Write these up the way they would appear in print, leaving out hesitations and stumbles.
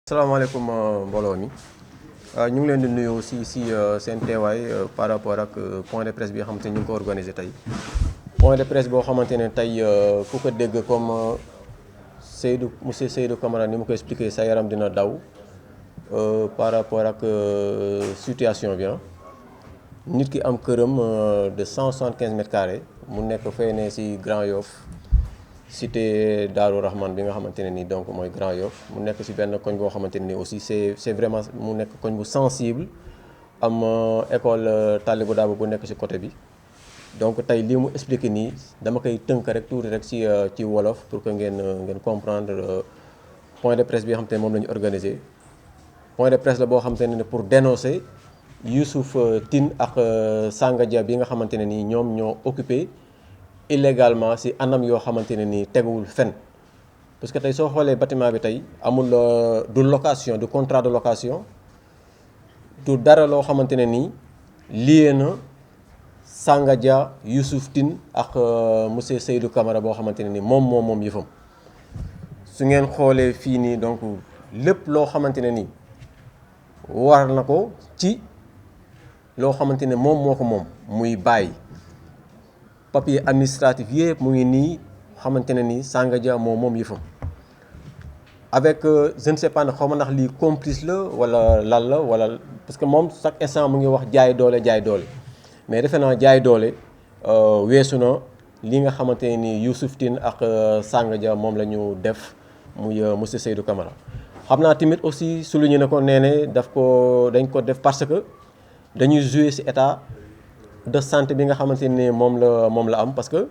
salaamaaleykum mbooloo mi ñu ngi leen di nuyu aussi si seen teewaay par rapport ak point de presse bi nga xamante ni ñu ngi ko organisé tey point de presse boo xamante ne tey ku ko dégg comme monsieur Seydou Camara ni mu ko expliqué sa yaram dina daw par rapport ak situation bi nit ki am këram de 175 mètres carrés mu nekk fay ne si Grand Yoff cité Darou Rahman bi nga xamante ne nii donc mooy Grand Yoff mu nekk ci benn koñ boo xamante ne nii aussi c'est vraiment mu nekk koñ bu sensible am école Talibou Dabo bu nekk ci côté bi donc tey lii mu expliqué nii dama koy tënk rek tuuti rek ci wolof pour que ngeen comprendre point de presse bi nga xamante ne moom la ñu organisé point de presse la boo xamante ne pour dénoncer Youssouf Tine ak Sanga Dia bi nga xamante ne nii ñoom ñoo occupé illégalement ci anam yoo xamante ne nii teguwul fen parce que tey soo xoolee bâtiment bi tey amul du location du contrat de location du dara loo xamante ne nii lié na Sanga Dia Youssouf Tine ak monsieur Seydou Camara boo xamante ne nii moom yëfam su ngeen xoolee fii nii donc lépp loo xamante ne nii war na ko ci loo xamante ne moom moo ko moom muy bàyyi papier administratif yëpp mu ngi nii xamante ne ni Sanga Dia moom yëfam avec je ne sais pas xaw ma ndax lii complice la wala lan la wala parce que moom chaque instant mu ngi wax jaay doole mais defe naa jaay doole weesu na li nga xamante ne ni Youssouf Tine ak Sanga Dia moom la ñu def muy monsieur Seydou Camara. xam naa tamit aussi souligné na ko nee ne dañ ko def parce que dañuy jouer ci état de santé bi nga xamante ne moom la am parce que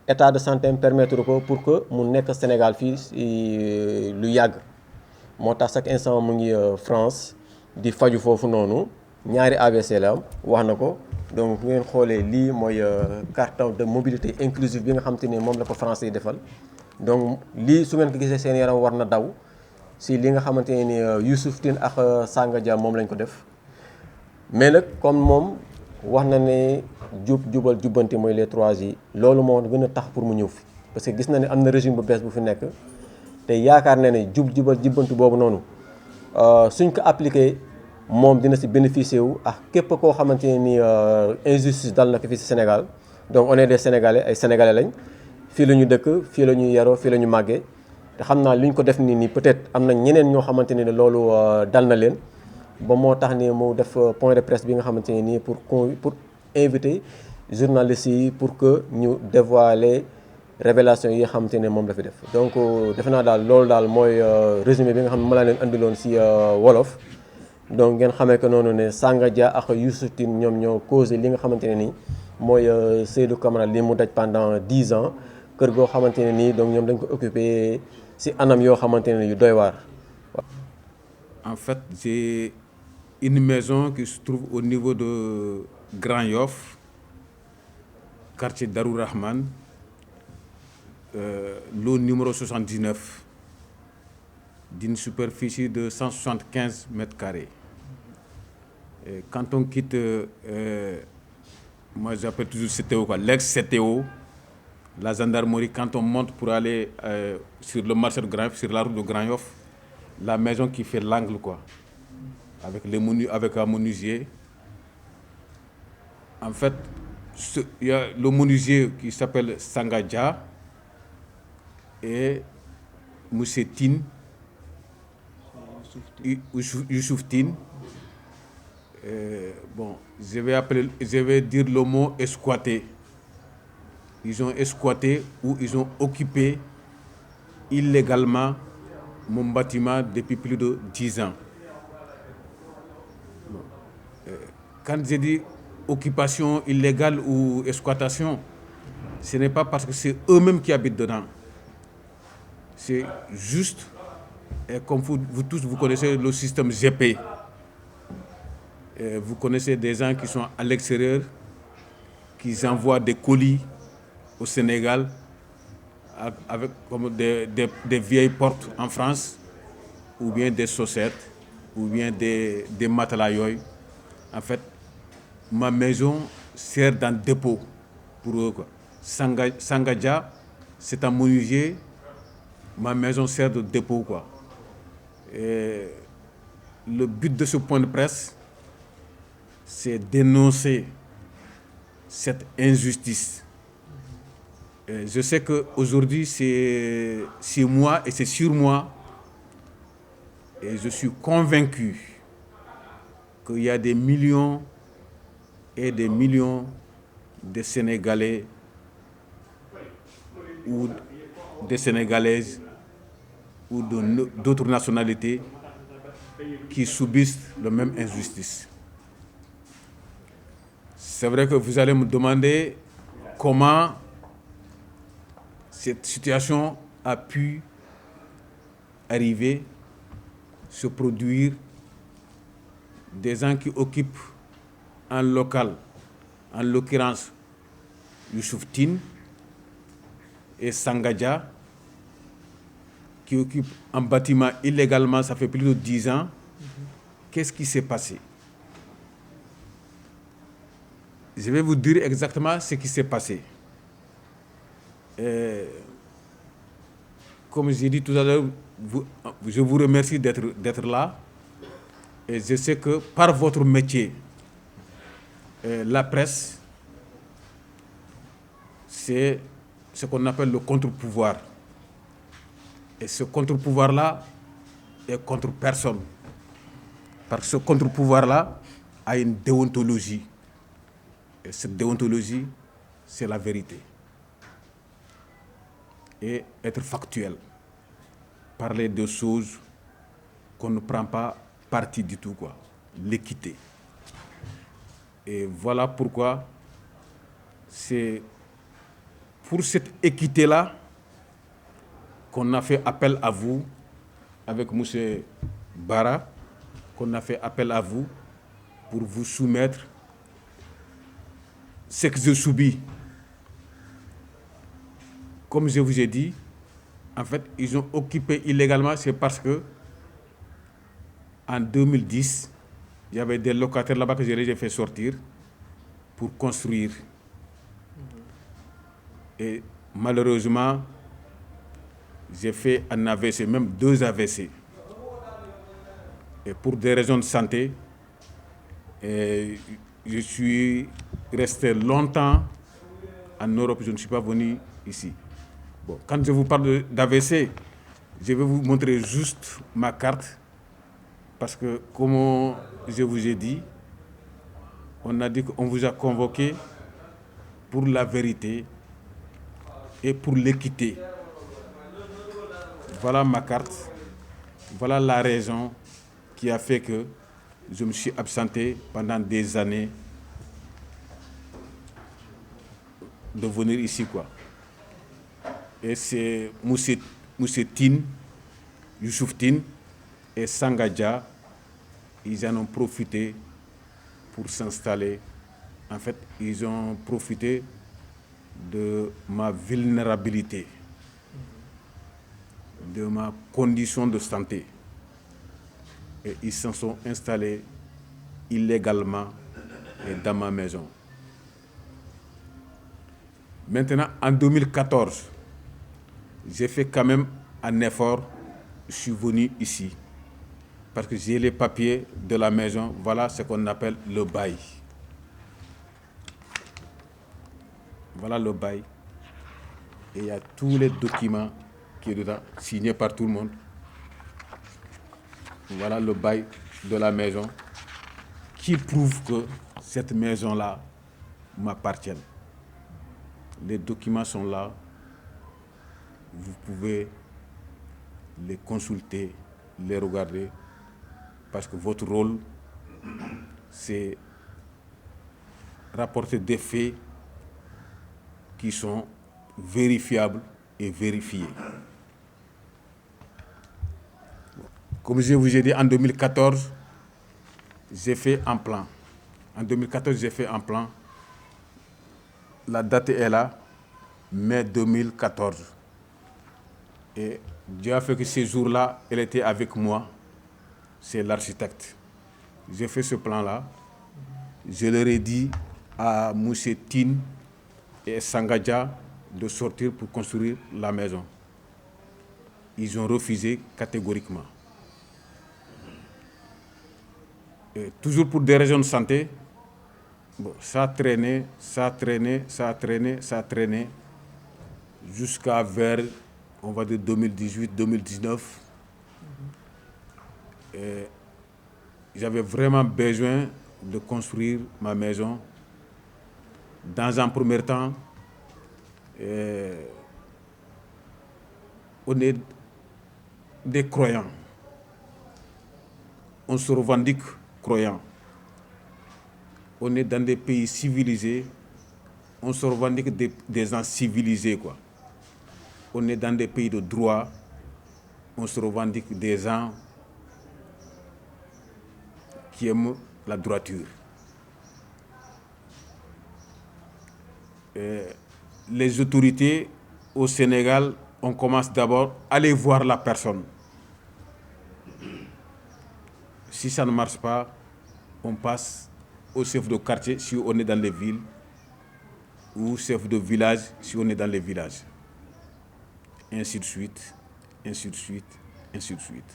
état de santé am permettre ko pour que mu nekk Sénégal fii lu yàgg moo tax chaque instant mu ngi France di faju foofu noonu ñaari AVC la am wax na ko donc bu ngeen xoolee lii mooy carton de mobilité inclusive bi nga xamante ne moom la ko français yi defal donc lii su ngeen ko gisee seen yaram war na daw si li nga xamante ne ni Youssouf Tine ak Sanga Dia moom lañ ko def mais nag comme moom wax na ne jubal jubbanti mooy les 3 yi loolu moo gën a tax pour mu ñëw fi parce que gis na ne am na régime bu bees bu fi nekk te yaakaar na ne jubal jubbanti boobu noonu suñ ko appliqué moom dina si bénéficier wu ak képp koo xamante ne ni injustice dal na ko fii si Sénégal donc on est des sénégalais ay sénégalais lañ fii la ñu dëkk fii la ñu yaroo fii la ñu màggee te xam naa li ñu ko def nii peut-être am na ñeneen ñoo xamante ne loolu dal na leen. ba moo tax ni mu def point de presse bi nga xamante ne nii pour inviter journalistes yi pour que ñu dévoiler révélation yi nga xamante ne moom la fi def donc defe naa daal loolu daal mooy résumé bi nga xam ne ma laa leen andiloon ci wolof donc ngeen xamee que noonu ne Sanga Dia ak Youssouf Tine ñoom ñoo causé li nga xamante ne nii mooy Seydou Camara li mu daj pendant 10 ans kër goo xamante ne nii donc ñoom dañ ko occupé ci anam yoo xamante ne yu doy waar. En fait, j'ai une maison qui se trouve au niveau de Grand Yoff, quartier Darou Rahman, lot numéro 79, d'une superficie de 175 mètres carrés. Et quand on quitte, moi j'appelle toujours CTO, l'ex-CTO, la gendarmerie, quand on monte pour aller sur le marché de Grand Yoff, sur la route de Grand Yoff, la maison qui fait l'angle, avec un menuisier. En fait, il y a le menuisier qui s'appelle Sanga Dia et M. Tine, Youssouf Tine. Bon, je vais dire le mot squatter. Ils ont squatté ou ils ont occupé illégalement mon bâtiment depuis plus de 10 ans. Quand j'ai dit occupation illégale ou exploitation, ce n'est pas parce que c'est eux-mêmes qui habitent dedans. C'est juste, et comme vous tous, vous connaissez le système GP. Vous connaissez des gens qui sont à l'extérieur, qui envoient des colis au Sénégal avec comme des vieilles portes en France, ou bien des chaussettes, ou bien des matelas. En fait, ma maison sert d'un dépôt pour eux. Sanga Dia, c'est un menuisier, ma maison sert de dépôt. Et le but de ce point de presse, c'est d'énoncer cette injustice. Et je sais qu'aujourd'hui, c'est moi et c'est sur moi. Et je suis convaincu qu'il y a des millions et des millions de Sénégalais ou des Sénégalaises ou d'autres nationalités qui subissent la même injustice. C'est vrai que vous allez me demander comment cette situation a pu arriver, se produire, des gens qui occupent un local, en l'occurrence Youssouf Tine et Sangadja, qui occupent un bâtiment illégalement, ça fait plus de 10 ans. Qu'est-ce qui s'est passé? Je vais vous dire exactement ce qui s'est passé. Comme j'ai dit tout à l'heure, je vous remercie d'être là. Et je sais que par votre métier, la presse, c'est ce qu'on appelle le contre-pouvoir. Et ce contre-pouvoir-là est contre personne. Parce que ce contre-pouvoir-là a une déontologie. Et cette déontologie, c'est la vérité. Et être factuel. Parler de choses qu'on ne prend pas parti du tout, quoi. L'équité. Et voilà pourquoi c'est pour cette équité-là qu'on a fait appel à vous, avec M. Bara, qu'on a fait appel à vous pour vous soumettre ce que je subis. Comme je vous ai dit, en fait, ils ont occupé illégalement, c'est parce que en 2010, il y avait des locataires là-bas que j'ai fait sortir pour construire. Et malheureusement, j'ai fait un AVC, même 2 AVC. Et pour des raisons de santé, je suis resté longtemps en Europe, je ne suis pas venu ici. Bon, quand je vous parle d'AVC, je vais vous montrer juste ma carte. Parce que, comme je vous ai dit, on a dit qu'on vous a convoqué pour la vérité et pour l'équité. Voilà ma carte. Voilà la raison qui a fait que je me suis absenté pendant des années de venir ici, quoi. Et c'est Moussé Tine, Youssouf Tine et Sangadja, ils en ont profité pour s'installer. En fait, ils ont profité de ma vulnérabilité, de ma condition de santé. Et ils s'en sont installés illégalement et dans ma maison. Maintenant, en 2014, j'ai fait quand même un effort. Je suis venu ici parce que j'ai les papiers de la maison. Voilà ce qu'on appelle le bail. Voilà le bail. Et il y a tous les documents qui sont dedans, signés par tout le monde. Voilà le bail de la maison qui prouve que cette maison-là m'appartient. Les documents sont là. Vous pouvez les consulter, les regarder, parce que votre rôle, c'est rapporter des faits qui sont vérifiables et vérifiés. Comme je vous ai dit, en 2014, j'ai fait un plan. En 2014, j'ai fait un plan. La date est là, mai 2014. Et Dieu a fait que ces jours-là, elle était avec moi. C'est l'architecte. J'ai fait ce plan-là. Je leur ai dit à Moussé Tine et Sangadja de sortir pour construire la maison. Ils ont refusé catégoriquement. Et toujours pour des raisons de santé, bon, ça a traîné, ça a traîné, ça a traîné, ça a traîné, jusqu'à vers, on va dire, 2018-2019. J'avais vraiment besoin de construire ma maison. Dans un premier temps, on est des croyants. On se revendique croyants. On est dans des pays civilisés. On se revendique des gens civilisés, quoi. On est dans des pays de droit. On se revendique des gens qui aiment la droiture. Les autorités au Sénégal, on commence d'abord à aller voir la personne. Si ça ne marche pas, on passe au chef de quartier si on est dans les villes, ou chef de village si on est dans les villages. Ainsi de suite, ainsi de suite, ainsi de suite.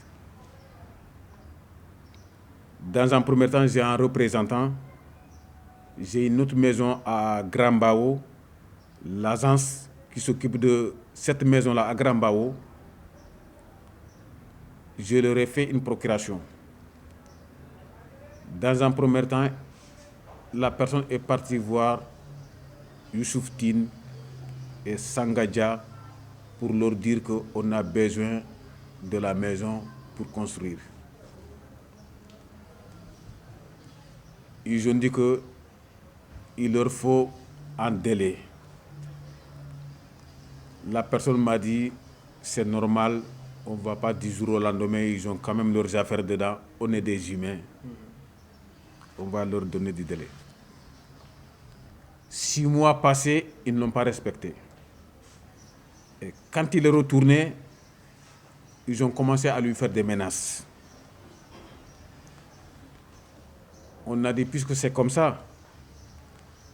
Dans un premier temps, j'ai un représentant. J'ai une autre maison à Grand-Bao. L'agence qui s'occupe de cette maison-là à Grand-Bao, je leur ai fait une procuration. Dans un premier temps, la personne est partie voir Youssouf Tine et Sangadja pour leur dire qu'on a besoin de la maison pour construire. Ils ont dit qu'il leur faut un délai. La personne m'a dit, c'est normal, on ne va pas 10 jours au lendemain, ils ont quand même leurs affaires dedans, on est des humains. On va leur donner du délai. 6 mois passés, ils ne l'ont pas respecté. Et quand il est retourné, ils ont commencé à lui faire des menaces. On a dit, puisque c'est comme ça,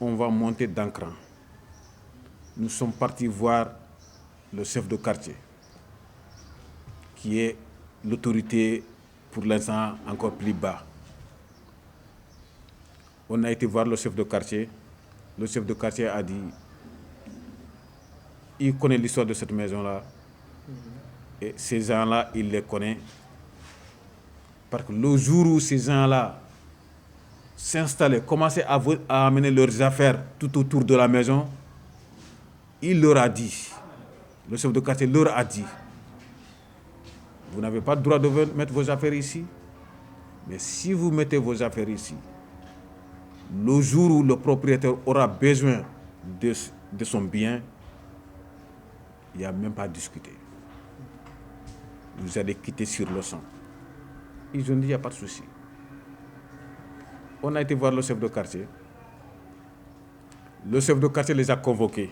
on va monter d'un cran. Nous sommes partis voir le chef de quartier, qui est l'autorité pour l'instant encore plus bas. On a été voir le chef de quartier. Le chef de quartier a dit, il connaît l'histoire de cette maison-là. Et ces gens-là, il les connaît. Parce que le jour où ces gens-là s'installaient, commençaient à amener leurs affaires tout autour de la maison, il leur a dit, le chef de quartier leur a dit, vous n'avez pas le droit de mettre vos affaires ici, mais si vous mettez vos affaires ici, le jour où le propriétaire aura besoin de son bien, il n'y a même pas à discuter. Vous allez quitter sur le sang. Ils ont dit, il n'y a pas de souci. On a été voir le chef de quartier. Le chef de quartier les a convoqués.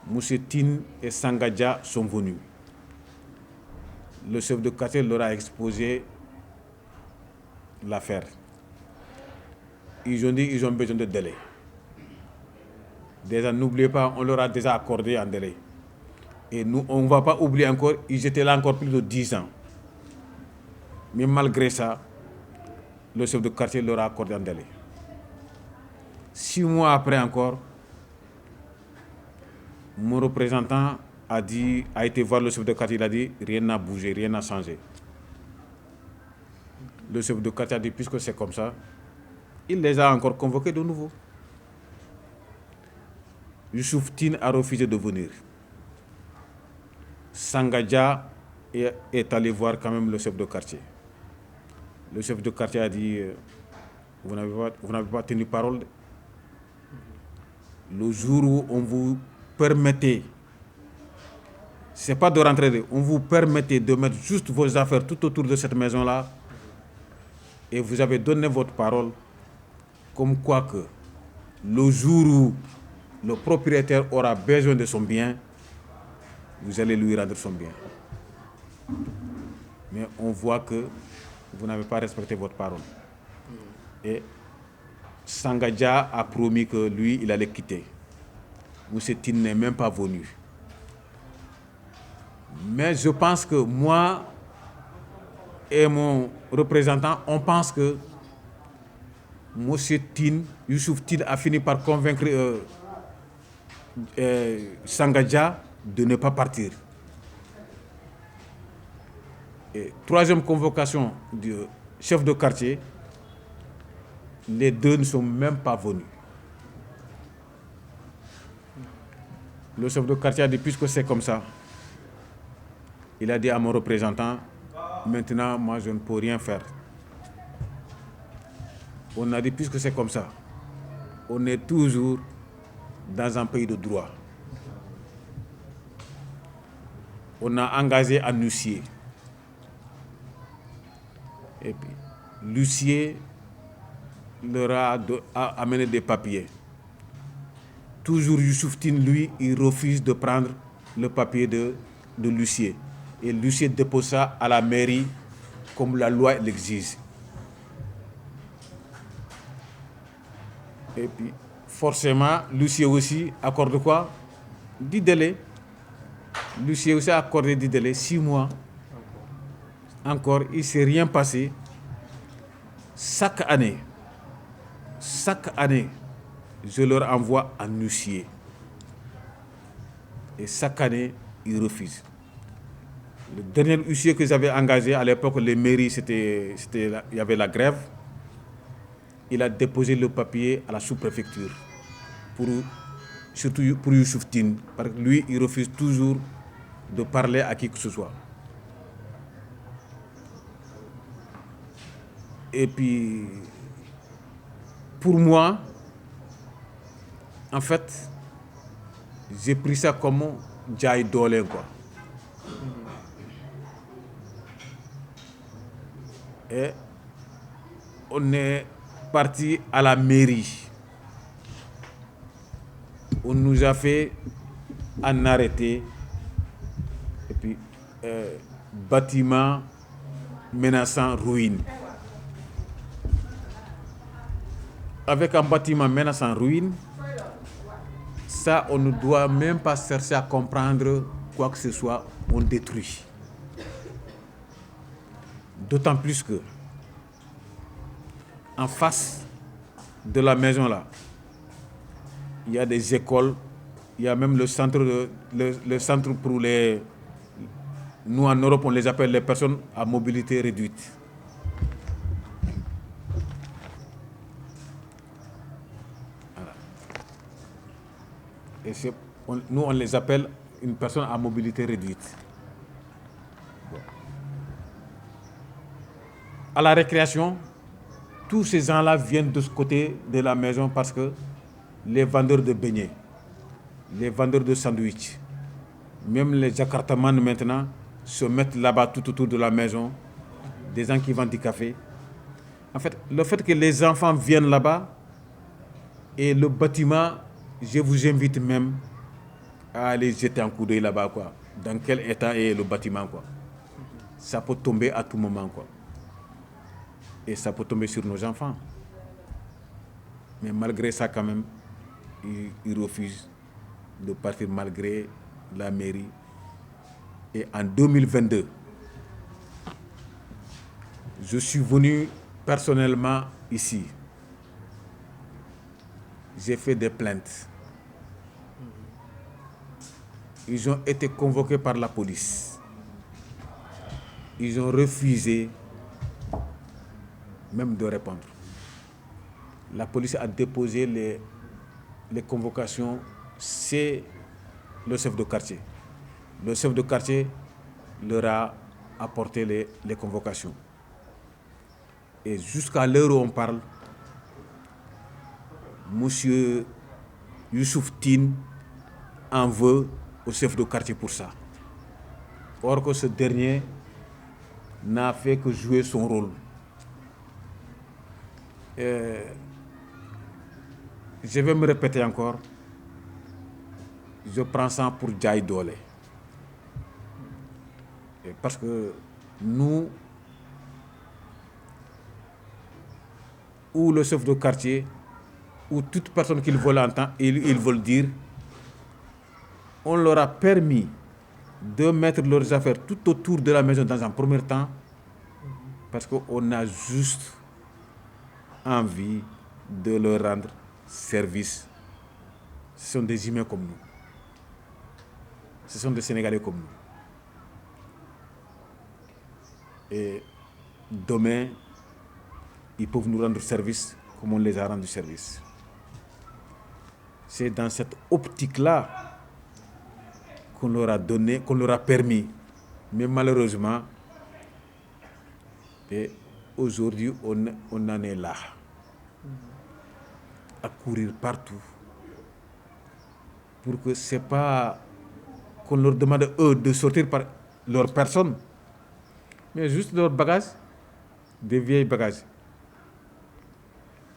Moussé Tine et Sangadja sont venus. Le chef de quartier leur a exposé l'affaire. Ils ont dit qu'ils ont besoin de délai. Déjà, n'oubliez pas, on leur a déjà accordé un délai. Et nous, on ne va pas oublier encore, ils étaient là encore plus de 10 ans. Mais malgré ça, le chef de quartier leur a accordé un délai. 6 mois après encore, mon représentant a été voir le chef de quartier, il a dit, rien n'a bougé, rien n'a changé. Le chef de quartier a dit, puisque c'est comme ça, il les a encore convoqués de nouveau. Youssouf Tine a refusé de venir. Sangadja est allé voir quand même le chef de quartier. Le chef de quartier a dit, vous n'avez pas tenu parole. Le jour où on vous permettait, c'est pas de rentrer, on vous permettait de mettre juste vos affaires tout autour de cette maison-là, et vous avez donné votre parole, comme quoi que le jour où le propriétaire aura besoin de son bien, vous allez lui rendre son bien. Mais on voit que vous n'avez pas respecté votre parole. Et Sangadja a promis que lui, il allait quitter. Moussé Tine n'est même pas venu. Mais je pense que moi, et mon représentant, on pense que M. Tine, Youssouf Tine a fini par convaincre Sangadja de ne pas partir. Et troisième convocation du chef de quartier, les deux ne sont même pas venus. Le chef de quartier a dit, puisque c'est comme ça, il a dit à mon représentant, maintenant, moi, je ne peux rien faire. On a dit, puisque c'est comme ça, on est toujours dans un pays de droit. On a engagé un huissier. Et puis, l'huissier leur a amené des papiers. Toujours Youssouf Tine, lui, il refuse de prendre le papier de l'huissier. Et l'huissier dépose ça à la mairie comme la loi l'exige. Et puis, forcément, l'huissier aussi accorde quoi? 10 délais. L'huissier aussi a accordé 10 délais, 6 mois. Encore, il ne s'est rien passé. Chaque année, je leur envoie un huissier. Et chaque année, ils refusent. Le dernier huissier que j'avais engagé, à l'époque, les mairies, il y avait la grève. Il a déposé le papier à la sous-préfecture, surtout pour Youssouf Tine, parce que lui, il refuse toujours de parler à qui que ce soit. Et puis, pour moi, en fait, j'ai pris ça comme Djaï Dolé, quoi. Et on est parti à la mairie. On nous a fait un arrêté. Et puis, bâtiment menaçant ruine. Avec un bâtiment menaçant ruine, ça, on ne doit même pas chercher à comprendre quoi que ce soit, on détruit. D'autant plus que, en face de la maison là, il y a des écoles, il y a même le centre pour les... Nous en Europe, on les appelle les personnes à mobilité réduite. Voilà. Et nous, on les appelle une personne à mobilité réduite. Bon. À la récréation, tous ces gens-là viennent de ce côté de la maison parce que les vendeurs de beignets, les vendeurs de sandwichs, même les jakartamans maintenant se mettent là-bas tout autour de la maison, des gens qui vendent du café. En fait, le fait que les enfants viennent là-bas et le bâtiment, je vous invite même à aller jeter un coup d'œil là-bas, quoi. Dans quel état est le bâtiment, quoi. Ça peut tomber à tout moment, quoi. Et ça peut tomber sur nos enfants. Mais malgré ça, quand même, ils refusent de partir malgré la mairie. Et en 2022, je suis venu personnellement ici. J'ai fait des plaintes. Ils ont été convoqués par la police. Ils ont refusé même de répondre. La police a déposé les convocations, c'est le chef de quartier. Le chef de quartier leur a apporté les convocations. Et jusqu'à l'heure où on parle, M. Youssouf Tine en veut au chef de quartier pour ça. Or que ce dernier n'a fait que jouer son rôle. Je vais me répéter encore. Je prends ça pour Djaï Dolé. Parce que nous, ou le chef de quartier, ou toute personne qu'ils veulent entendre, ils veulent dire, on leur a permis de mettre leurs affaires tout autour de la maison dans un premier temps, parce qu'on a juste envie de leur rendre service. Ce sont des humains comme nous. Ce sont des Sénégalais comme nous. Et demain, ils peuvent nous rendre service comme on les a rendu service. C'est dans cette optique-là qu'on leur a donné, qu'on leur a permis. Mais malheureusement, et aujourd'hui, on en est là, à courir partout, pour que ce n'est pas qu'on leur demande, eux, de sortir par leur personne, mais juste leurs bagages, des vieilles bagages.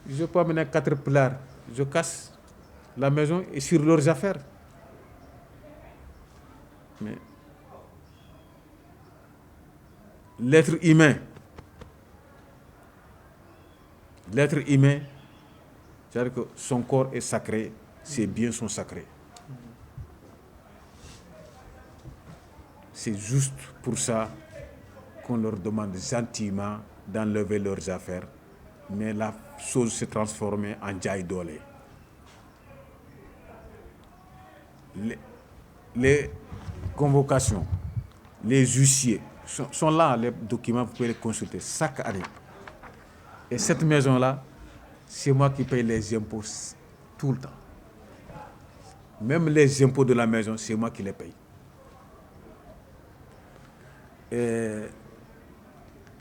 Je peux amener 4 plats, je casse la maison et sur leurs affaires. Mais l'être humain, c'est-à-dire que son corps est sacré, ses biens sont sacrés. C'est juste pour ça qu'on leur demande gentiment d'enlever leurs affaires, mais la chose s'est transformée en jaay doole. Les convocations, les huissiers sont là, les documents, vous pouvez les consulter chaque année. Et cette maison-là, c'est moi qui paye les impôts tout le temps. Même les impôts de la maison, c'est moi qui les paye. Et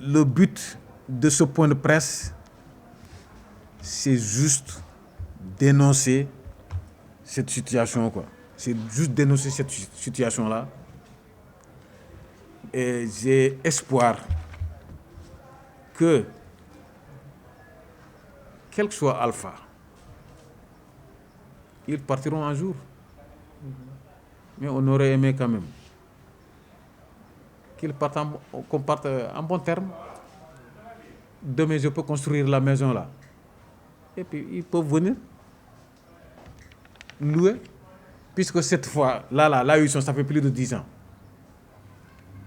le but de ce point de presse, c'est juste dénoncer cette situation, quoi. C'est juste dénoncer cette situation-là. Et j'ai espoir que, quel que soit Alpha, ils partiront un jour. Mais on aurait aimé quand même qu'on parte en bon terme. Demain, je peux construire la maison là. Et puis, ils peuvent venir louer. Puisque cette fois, là où ils sont, ça fait plus de 10 ans.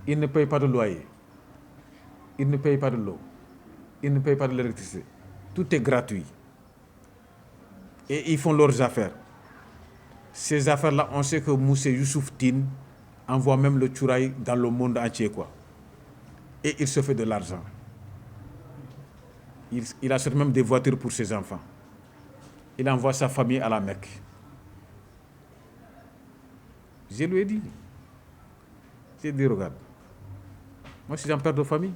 Ils ne payent pas de loyer. Ils ne payent pas de l'eau. Ils ne payent pas de l'électricité. Tout est gratuit. Et ils font leurs affaires. Ces affaires-là, on sait que Moussé Youssouf Tine envoie même le tchouraï dans le monde entier, quoi. Et il se fait de l'argent. Il achète même des voitures pour ses enfants. Il envoie sa famille à la Mecque. Je lui ai dit, regarde, moi je suis un père de famille,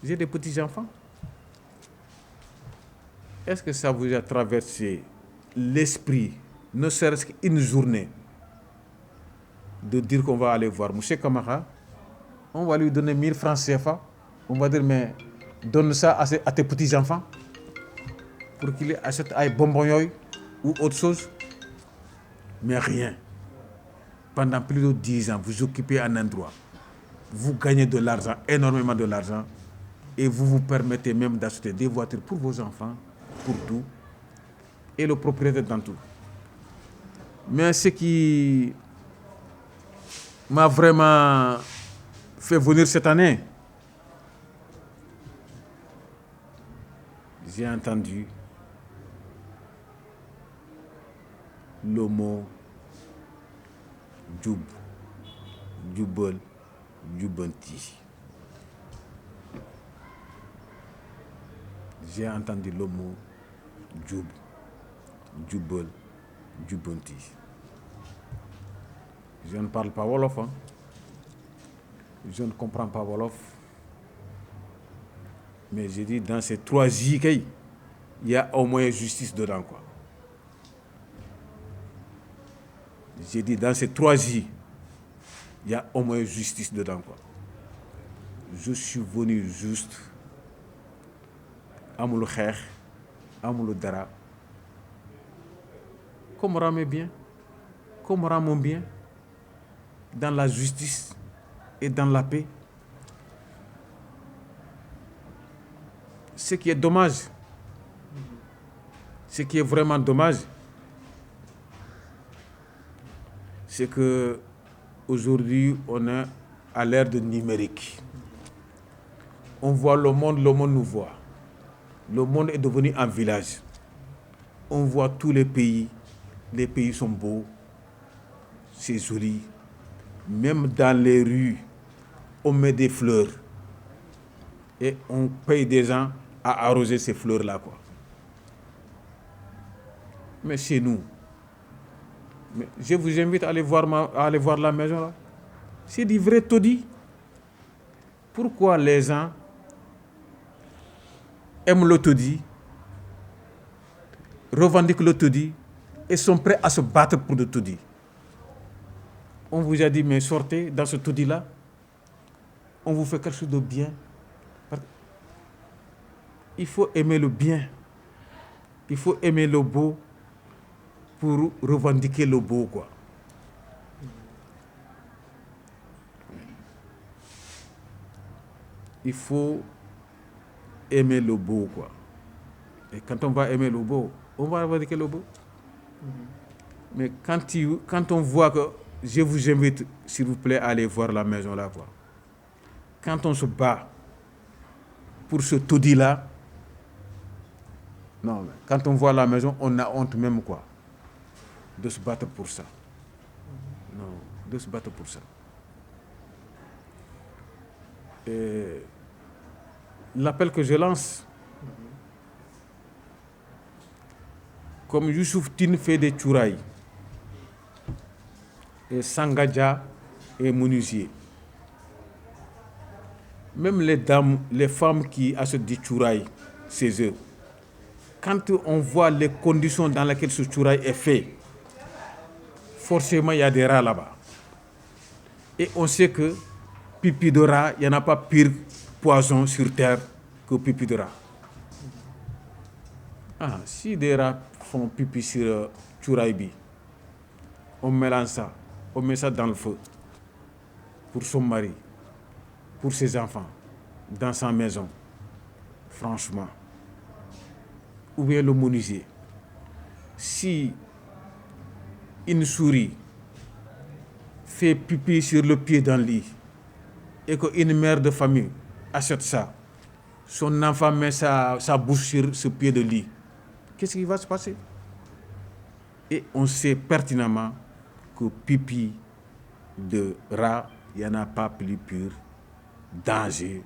j'ai des petits-enfants. Est-ce que ça vous a traversé l'esprit, ne serait-ce qu'une journée, de dire qu'on va aller voir M. Camara, on va lui donner 1000 francs CFA, on va dire, mais donne ça à tes petits-enfants pour qu'ils achètent des bonbons ou autre chose. Mais rien. Pendant plus de 10 ans, vous occupez un endroit, vous gagnez de l'argent, énormément de l'argent, et vous vous permettez même d'acheter des voitures pour vos enfants, pour tout, et le propriétaire dans tout. Mais ce qui m'a vraiment fait venir cette année, j'ai entendu le mot Djoub, Djoubel, Djoubanti. J'ai entendu le mot Djoub, Djoubel, Djoubanti. Je ne parle pas Wolof, hein. Je ne comprends pas Wolof. Mais j'ai dit, dans ces 3 J, il y a au moins justice dedans, quoi. J'ai dit, dans ces 3 J, il y a au moins justice dedans, quoi. Je suis venu juste amul kher, amul dara. Comme rame bien, comme rame bien, dans la justice et dans la paix. Ce qui est dommage, ce qui est vraiment dommage, c'est que aujourd'hui on est à l'ère du numérique. On voit le monde nous voit. Le monde est devenu un village. On voit tous les pays sont beaux, c'est joli. Même dans les rues, on met des fleurs et on paye des gens à arroser ces fleurs-là, quoi. Mais chez nous, je vous invite à aller voir la maison là. C'est du vrai taudis. Pourquoi les gens aiment le taudis, revendiquent le taudis et sont prêts à se battre pour le taudis? On vous a dit, mais sortez dans ce taudis-là. On vous fait quelque chose de bien. Il faut aimer le bien. Il faut aimer le beau pour revendiquer le beau, quoi. Il faut aimer le beau, quoi. Et quand on va aimer le beau, on va revendiquer le beau. Mais quand on voit que, je vous invite, s'il vous plaît, à aller voir la maison là, quoi. Quand on se bat pour ce taudis-là, non, quand on voit la maison, on a honte même, quoi, de se battre pour ça. Non, de se battre pour ça. Et l'appel que je lance, comme Youssouf Tine fait des tchouraïs, et Sangadja est menuisier. Même les dames, les femmes qui achètent du tchouraï chez eux, quand on voit les conditions dans lesquelles ce tchouraï est fait, forcément il y a des rats là-bas. Et on sait que pipi de rat, il n'y en a pas pire poison sur terre que pipi de rat. Ah, si des rats font pipi sur tchouraï, on mélange ça, on met ça dans le feu pour son mari, pour ses enfants, dans sa maison. Franchement. Ou bien le menuisier. Si une souris fait pipi sur le pied d'un lit et qu'une mère de famille achète ça, son enfant met sa bouche sur ce pied de lit, qu'est-ce qui va se passer? Et on sait pertinemment que pipi de rat, il n'y en a pas plus pur danger